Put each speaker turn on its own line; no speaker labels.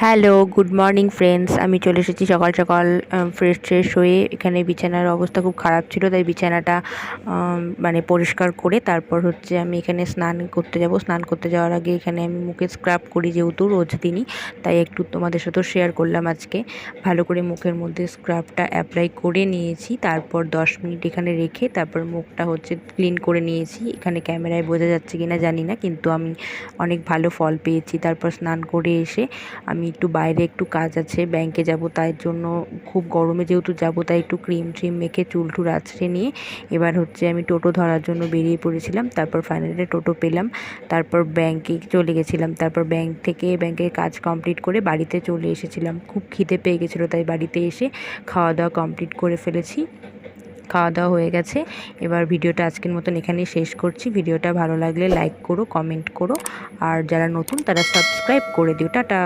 Hello, good morning friends. আমি চলে এসেছি সকাল সকাল ফ্রেশ হয়ে। এখানে বিছানার অবস্থা খুব খারাপ ছিল, তাই বিছানাটা মানে পরিষ্কার করে তারপর হচ্ছে আমি এখানে স্নান করতে যাব। স্নান করতে যাওয়ার আগে এখানে আমি মুখে স্ক্রাব করি, যেহেতু রোজ দিনই, তাই একটু তোমাদের সাথেও শেয়ার করলাম আজকে। ভালো করে মুখের মধ্যে স্ক্রাবটা অ্যাপ্লাই করে নিয়েছি, তারপর 10 মিনিট এখানে রেখে তারপর মুখটা হচ্ছে ক্লিন করে নিয়েছি। এখানে ক্যামেরায় বোঝা যাচ্ছে কিনা জানি না, কিন্তু আমি অনেক ভালো ফল পেয়েছি। তারপর স্নান করে এসে আমি একটু বাইরে একটু কাজ আছে, ব্যাংকে যাব, তাই জন্য খুব গরমে যেহেতু যাব, তাই একটু ক্রিম ট্রিম মেখে চুল টুল আঁচড়ে নিয়ে এবার হচ্ছে আমি টোটো ধরার জন্য বেরিয়ে পড়েছিলাম। তারপর ফাইনালি টোটো পেলাম, তারপর ব্যাংকে চলে গেছিলাম। তারপর ব্যাংকের কাজ কমপ্লিট করে বাড়িতে চলে এসেছিলাম। খুব খিদে পেয়ে গেছিলো, তাই বাড়িতে এসে খাওয়া দাওয়া কমপ্লিট করে ফেলেছি। খাওয়া দাওয়া হয়ে গেছে। এবার ভিডিওটা আজকের মতন এখানেই শেষ করছি। ভিডিওটা ভালো লাগলে লাইক করো, কমেন্ট করো, আর যারা নতুন তারা সাবস্ক্রাইব করে দিও। টাটা।